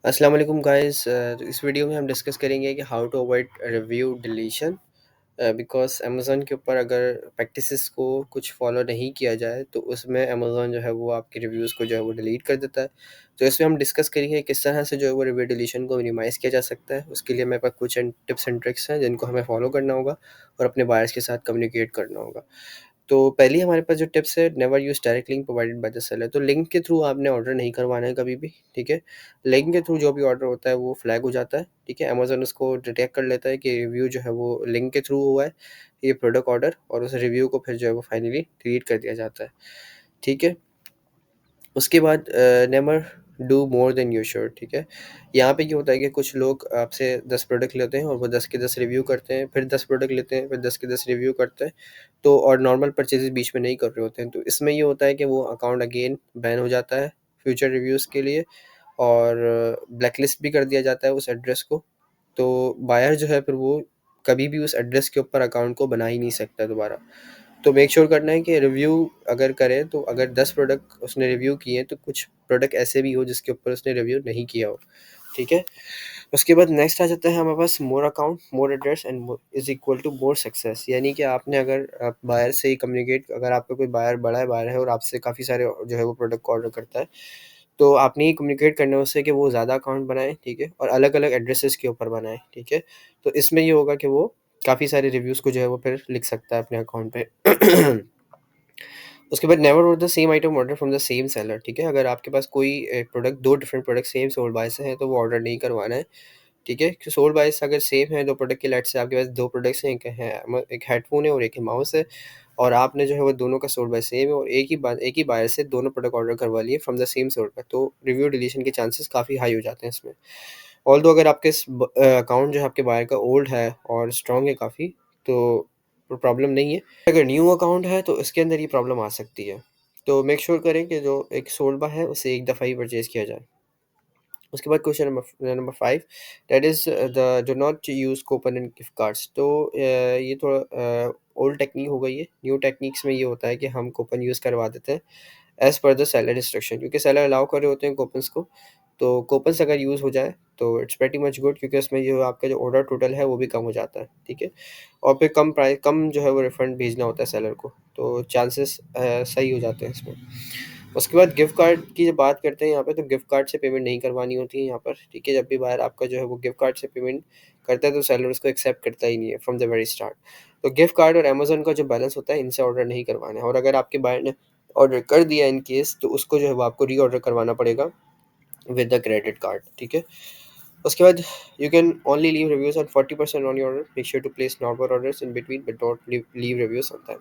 अस्सलाम वालेकुम गाइस। इस वीडियो में हम डिस्कस करेंगे कि how to avoid review deletion. Because Amazon के ऊपर अगर प्रैक्टिसेस को कुछ फॉलो नहीं किया जाए तो उसमें अमेज़न जो है वो आपके रिव्यूज़ को जो है वो डिलीट कर देता है। तो इसमें हम डिस्कस करेंगे किस तरह से जो है वो रिव्यू डिलीशन को मिनिमाइज़ किया जा सकता है। उसके लिए मेरे पास कुछ टिप्स एंड ट्रिक्स हैं जिनको हमें फॉलो करना होगा और अपने बायर्स के साथ कम्युनिकेट करना होगा। तो पहली हमारे पास जो टिप्स है, never use direct link provided by the seller. तो लिंक के थ्रू आपने ऑर्डर नहीं करवाना है कभी भी, ठीक है। लिंक के थ्रू जो भी ऑर्डर होता है वो फ्लैग हो जाता है, ठीक है। अमेज़न उसको डिटेक्ट कर लेता है कि रिव्यू जो है वो लिंक के थ्रू हुआ है, ये प्रोडक्ट ऑर्डर, और उस रिव्यू को फिर जो है वो फाइनली डिलीट कर दिया जाता है, ठीक है। उसके बाद never do more than you should, ठीक है। यहाँ पे क्या होता है कि कुछ लोग आपसे 10 प्रोडक्ट लेते हैं और वो 10 के 10 रिव्यू करते हैं, फिर 10 प्रोडक्ट लेते हैं, फिर 10 के 10 रिव्यू करते हैं, तो और नॉर्मल परचेजेस बीच में नहीं कर रहे होते हैं। तो इसमें ये होता है कि वो अकाउंट अगेन बैन हो जाता है फ्यूचर रिव्यूज़ के लिए, और ब्लैकलिस्ट भी कर दिया जाता है उस एड्रेस को। तो बायर जो है फिर वो कभी भी उस एड्रेस के ऊपर अकाउंट को बना ही नहीं सकता दोबारा। तो मेक श्योर करना है कि रिव्यू अगर करें तो अगर 10 प्रोडक्ट उसने रिव्यू किए हैं तो कुछ प्रोडक्ट ऐसे भी हो जिसके ऊपर उसने रिव्यू नहीं किया हो, ठीक है। उसके बाद नेक्स्ट आ जाता है हमारे पास more account, more address and is equal to more success. यानी कि आपने अगर आप बायर से ही कम्युनिकेट, अगर आपका कोई बायर बड़ा है बायर है और आपसे काफ़ी सारे जो है वो प्रोडक्ट को ऑर्डर करता है, तो आपने ही कम्युनिकेट करना है उससे कि वो ज़्यादा अकाउंट बनाए, ठीक है, और अलग अलग एड्रेसेस के ऊपर बनाए, ठीक है। तो इसमें ये होगा कि वो काफ़ी सारे रिव्यूज़ को जो है वो फिर लिख सकता है अपने अकाउंट पे। उसके बाद never order the same item order from the same seller, ठीक है। अगर आपके पास कोई प्रोडक्ट, दो different product same sold by से हैं तो वो ऑर्डर नहीं करवाना है, ठीक है। सोल्ड बाय से अगर सेम है दो प्रोडक्ट के, लेट से आपके पास दो प्रोडक्ट्स हैं, एक हेडफोन है और एक माउस है, और आपने जो है वो दोनों का सोल्ड बाय सेम है और एक ही बायर से दोनों प्रोडक्ट ऑर्डर करवा लिए from the same sold by, तो रिव्यू डिलीशन के चांसेस काफ़ी हाई हो जाते हैं इसमें। ऑल्दो अगर आपके अकाउंट जो है आपके बायर का ओल्ड है और स्ट्रॉन्ग है काफ़ी, तो प्रॉब्लम नहीं है। अगर न्यू अकाउंट है तो इसके अंदर ये प्रॉब्लम आ सकती है। तो मेक श्योर करें कि जो एक सोल्ड बाय है उसे एक दफ़ा ही परचेज़ किया जाए। उसके बाद question number number 5, that is the do not use coupon and gift cards. तो ये थोड़ा ओल्ड टेक्नीक हो गई है। न्यू टेक्निक्स में ये होता है कि हम कूपन यूज़ करवा देते हैं as per the seller instruction, क्योंकि सेलर अलाउ कर रहे होते हैं कूपन्स को। तो कूपन्स अगर यूज़ हो जाए तो इट्स प्रेटी मच गुड, क्योंकि उसमें जो आपका जो ऑर्डर टोटल है वो भी कम हो जाता है, ठीक है। और फिर कम जो है वो रिफंड भेजना होता है सेलर को, तो चांसेस सही हो जाते हैं इसमें। उसके बाद गिफ्ट कार्ड की जब बात करते हैं यहाँ पे, तो गिफ्ट कार्ड से पेमेंट नहीं करवानी होती है यहाँ पर, ठीक है। जब भी बायर आपका जो है वो गिफ्ट कार्ड से पेमेंट करता है तो सेलर उसको एक्सेप्ट करता ही नहीं है फ्रॉम द वेरी स्टार्ट। तो गिफ्ट कार्ड और अमेज़न का जो बैलेंस होता है, इनसे ऑर्डर नहीं करवाना है, और अगर आपके बायर ने ऑर्डर कर दिया इन केस, तो उसको जो है वो आपको रीऑर्डर करवाना पड़ेगा विद द क्रेडिट कार्ड, ठीक है। उसके बाद you can only leave reviews on 40% on your order, make sure to place normal orders in between but don't leave reviews sometime.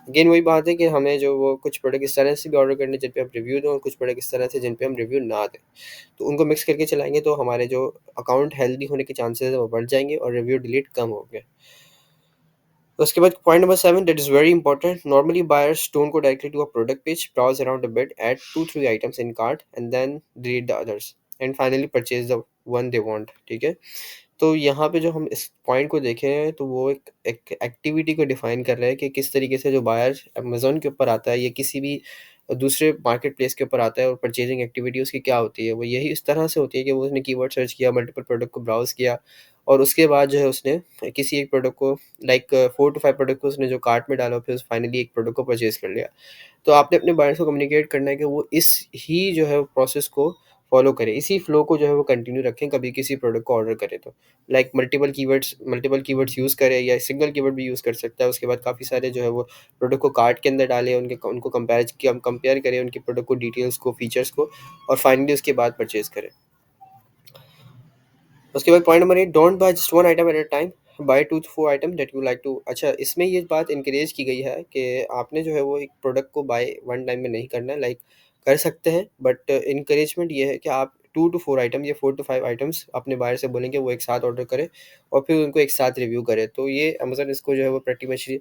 Again वही बात है कि हमें जो वो कुछ प्रोडक्ट इस तरह से भी ऑर्डर करने जिन पे हम रिव्यू दें, और कुछ प्रोडक्ट इस तरह से जिन पे हम रिव्यू ना दें, तो उनको मिक्स करके चलाएंगे तो हमारे जो अकाउंट हेल्दी होने के चांसेस है वो बढ़ जाएंगे और रिव्यू डिलीट कम होंगे। उसके बाद point number 7, that is very important, normally buyers don't go directly to a product page, browse around a bit, add 2-3 items in cart and then delete the others and finally purchase the one they want, ठीक है। तो यहाँ पे जो हम इस point को देखें तो वो एक एक्टिविटी को डिफाइन कर रहा है कि किस तरीके से जो बायर अमेज़न के ऊपर आता है या किसी भी दूसरे मार्केट प्लेस के ऊपर आता है, और परचेजिंग एक्टिविटी उसकी क्या होती है। वो यही इस तरह से होती है कि वो उसने कीवर्ड सर्च किया, मल्टीपल प्रोडक्ट को ब्राउज़ किया, और उसके बाद जो है उसने किसी एक प्रोडक्ट को, लाइक 4 टू 5 प्रोडक्ट को उसने जो कार्ट में डाला, फिर फाइनली एक प्रोडक्ट को परचेज़ कर लिया। तो आपने अपने बायर्स को कम्युनिकेट करना है कि वो इस ही जो है प्रोसेस को फॉलो करें, इसी फ्लो को जो है वो कंटिन्यू रखें कभी किसी प्रोडक्ट को ऑर्डर करें तो। लाइक मल्टीपल कीवर्ड्स यूज़ करें, या सिंगल कीवर्ड भी यूज़ कर सकता है। उसके बाद काफ़ी सारे जो है वो प्रोडक्ट को कार्ट के अंदर डालें, उनको कंपेयर करें उनकी प्रोडक्ट को, डिटेल्स को, फीचर्स को, और फाइनली उसके बाद परचेज़ करें। उसके बाद point number 8, don't buy just one item at a time, buy 2 to 4 item that you like to. अच्छा, इसमें ये बात इनकरेज की गई है कि आपने जो है वो एक प्रोडक्ट को बाय वन टाइम में नहीं करना है। लाइक कर सकते हैं, बट इनकरेजमेंट ये है कि आप 2 to 4 आइटम या 4 to 5 आइटम्स अपने बायर से बोलेंगे वो एक साथ ऑर्डर करें, और फिर उनको एक साथ रिव्यू करें। तो ये अमेजन इसको जो है वो प्रैक्टिकली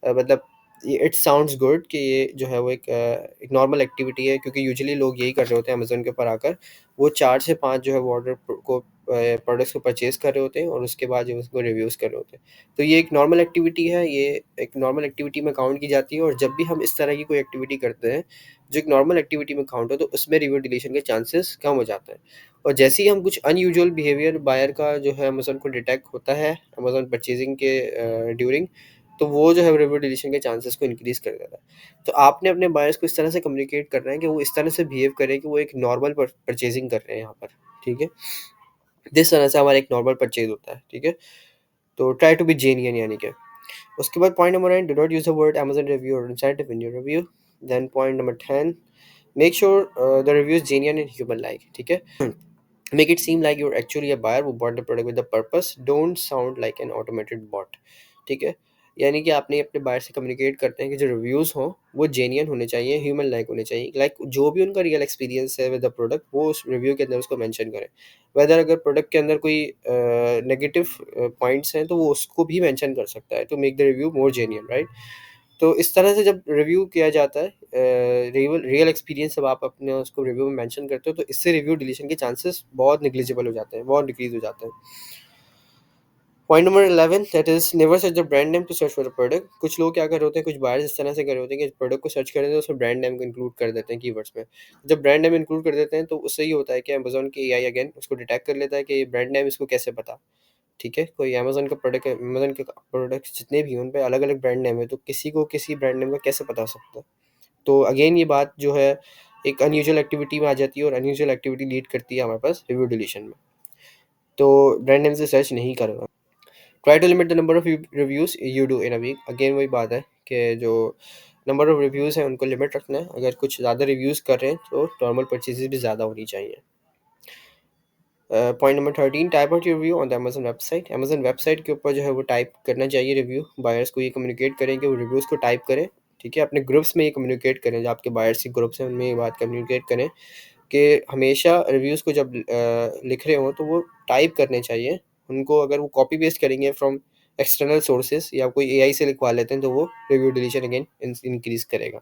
मतलब ये इट साउंड्स गुड कि ये जो है वो एक नॉर्मल एक्टिविटी है, क्योंकि यूजुअली लोग यही कर रहे होते हैं अमेज़न के ऊपर आकर। वो 4 से 5 जो है वो ऑर्डर को प्रोडक्ट्स को परचेज़ कर रहे होते हैं, और उसके बाद जो उसको रिव्यूज़ कर रहे होते हैं। तो ये एक नॉर्मल एक्टिविटी है, ये एक नॉर्मल एक्टिविटी में काउंट की जाती है, और जब भी हम इस तरह की कोई एक्टिविटी करते हैं, जो एक नॉर्मल एक्टिविटी में काउंट हो, तो उसमें रिव्यू डिलीशन के चांसेस कम हो जाते हैं। और जैसे ही हम कुछ अनयूजुअल बिहेवियर बायर का जो है अमेज़न को डिटेक्ट होता है अमेज़न परचेजिंग के ड्यूरिंग, तो वो जो है रिव्यू डिलीशन के चांसेस को इंक्रीज़ कर देता है। तो आपने अपने बायर्स को इस तरह से कम्युनिकेट करना है कि वो इस तरह से बिहेव करें कि वो एक नॉर्मल परचेजिंग कर रहे हैं यहाँ पर, ठीक है? जिस तरह से हमारा एक नॉर्मल परचेज़ होता है, ठीक है? तो ट्राई टू बी जेन्युइन यानी कि। उसके बाद point number 9, do not use the word Amazon review और incentive in your review. Then point number 10, make sure the review is genuine and human like, ठीक है? Make it seem like you're actually a buyer who bought the product with the purpose. Don't sound like an automated bot. ठीक है? यानी कि आपने अपने buyer से communicate करते हैं कि जो रिव्यूज़ हों वो जेन्युइन होने चाहिए, ह्यूमन लाइक होने चाहिए, लाइक जो भी उनका रियल एक्सपीरियंस है विद द प्रोडक्ट वो उस रिव्यू के अंदर उसको मेंशन करें। वेदर अगर प्रोडक्ट के अंदर कोई नेगेटिव पॉइंट्स हैं तो वो उसको भी मेंशन कर सकता है to make the review more genuine, right? तो इस तरह से जब रिव्यू किया जाता है रियल रियल एक्सपीरियंस जब आप अपने उसको रिव्यू में मेंशन करते हो तो इससे रिव्यू डिलीशन के चांसेस बहुत निग्लिजिबल हो जाते हैं, बहुत डिक्रीज हो जाते हैं। Point number 11, that is never search the brand name to search for the product. कुछ लोग क्या कर रहे होते हैं, कुछ बायर्स इस तरह से कर रहे होते हैं कि प्रोडक्ट को सर्च करें तो उसमें ब्रांड नेम को इंक्लूड कर देते हैं कीवर्ड्स में। जब ब्रांड नेम इंक्लूड कर देते हैं तो उससे ये होता है कि अमेजोन की एआई अगेन उसको डिटेक्ट कर लेता है कि ब्रांड नेम इसको कैसे पता। ठीक है, कोई अमेज़न का प्रोडक्ट है, अमेज़न के प्रोडक्ट्स जितने भी हैं उन पे अलग-अलग ब्रांड नेम है, तो किसी को किसी ब्रांड नेम का कैसे पता हो सकता है? तो अगेन ये बात जो है एक अनयूजुअल एक्टिविटी में आ जाती है और अनयूजुअल एक्टिविटी लीड करती है हमारे पास रिव्यू डिलीशन में। तो ब्रांड नेम से सर्च नहीं करेगा। Try to limit the number of reviews you do in a week. Again वही बात है कि जो नंबर ऑफ रिव्यूज़ हैं उनको लिमिट रखना है। अगर कुछ ज़्यादा रिव्यूज़ कर रहे हैं तो नॉर्मल परचेज़ेज़ भी ज़्यादा होनी चाहिए। Point number 13, type out your review on the Amazon website. Amazon website के ऊपर जो है वो टाइप करना चाहिए रिव्यू। बायर्स को ये कम्युनिकेट करें कि वो रिव्यूज़ को टाइप करें, ठीक है? अपने ग्रुप्स में ये कम्युनिकेट करें, जो आपके बायर्स के ग्रुप्स हैं उनमें ये बात कम्युनिकेट करें कि हमेशा रिव्यूज़ को जब लिख रहे हों तो वो टाइप करने चाहिए। उनको अगर वो कॉपी पेस्ट करेंगे फ्रॉम एक्सटर्नल सोर्सेज़ या कोई एआई से लिखवा लेते हैं तो वो रिव्यू डिलीशन अगेन इंक्रीज़ करेगा।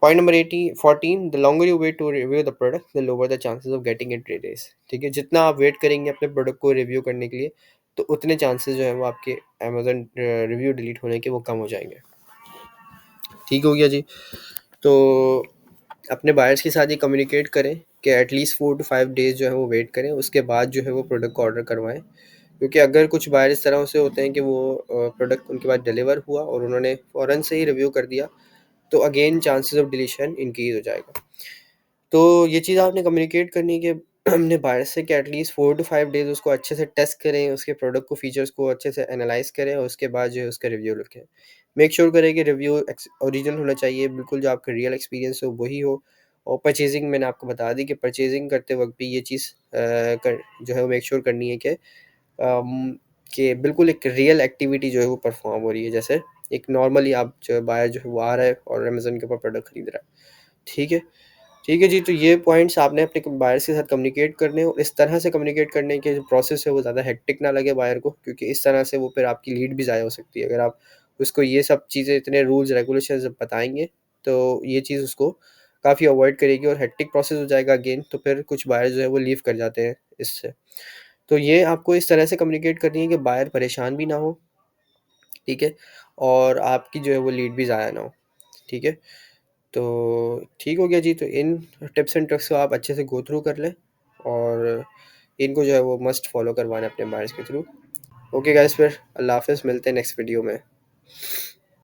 Point number 14, the longer you wait to review the product the lower the chances of getting it replace. ठीक है, जितना आप वेट करेंगे अपने प्रोडक्ट को रिव्यू करने के लिए तो उतने चांसेस जो है वो आपके अमेजन रिव्यू डिलीट होने के वो कम हो जाएंगे। ठीक हो गया जी। तो अपने बायर्स के साथ ये कम्युनिकेट करें कि एटलीस्ट 4 to 5 डेज जो है वो वेट करें, उसके बाद जो है वो प्रोडक्ट को ऑर्डर करवाएं। क्योंकि अगर कुछ बायर इस तरह से होते हैं कि वो प्रोडक्ट उनके पास डिलीवर हुआ और उन्होंने फ़ौरन से ही रिव्यू कर दिया तो again chances of deletion increase हो जाएगा। तो ये चीज़ आपने कम्युनिकेट करनी है कि अपने बायर से कि एटलीस्ट 4 to 5 डेज़ उसको अच्छे से टेस्ट करें, उसके प्रोडक्ट को फीचर्स को अच्छे से एनालाइज़ करें और उसके बाद जो है उसका रिव्यू लिखें। मेक श्योर करें कि रिव्यू ओरिजिनल होना चाहिए, बिल्कुल जो आपका रियल एक्सपीरियंस हो वही हो। और परचेजिंग मैंने आपको बता दी कि परचेजिंग करते वक्त भी ये चीज़ कर जो है वो मेक श्योर करनी है कि बिल्कुल एक रियल एक्टिविटी जो है वो परफॉर्म हो रही है, जैसे एक नॉर्मली आप जो बायर जो है वो आ रहा है और अमेजन के ऊपर प्रोडक्ट खरीद रहा है। ठीक है। ठीक है जी, तो ये पॉइंट्स आपने अपने बायर्स के साथ कम्युनिकेट करने हैं और इस तरह से कम्युनिकेट करने के जो प्रोसेस है वो ज़्यादा हेक्टिक ना लगे बायर को, क्योंकि इस तरह से वो फिर आपकी लीड भी ज़ाया हो सकती है। अगर आप उसको ये सब चीज़ें इतने रूल्स रेगुलेशंस जब बताएँगे तो ये चीज़ उसको काफ़ी अवॉइड करेगी और हेक्टिक प्रोसेस हो जाएगा अगेन, तो फिर कुछ बायर जो है वो लीव कर जाते हैं इससे। तो ये आपको इस तरह से कम्युनिकेट करनी है कि बायर परेशान भी ना हो, ठीक है? और आपकी जो है वो लीड भी ज़ाया ना हो, ठीक है? तो ठीक हो गया जी, तो इन टिप्स एंड ट्रिक्स को आप अच्छे से गो थ्रू कर लें और इनको जो है वो मस्ट फॉलो करवाना अपने बायर्स के थ्रू। ओके गाइस, फिर अल्लाह हाफ़िज़, मिलते हैं नेक्स्ट वीडियो में।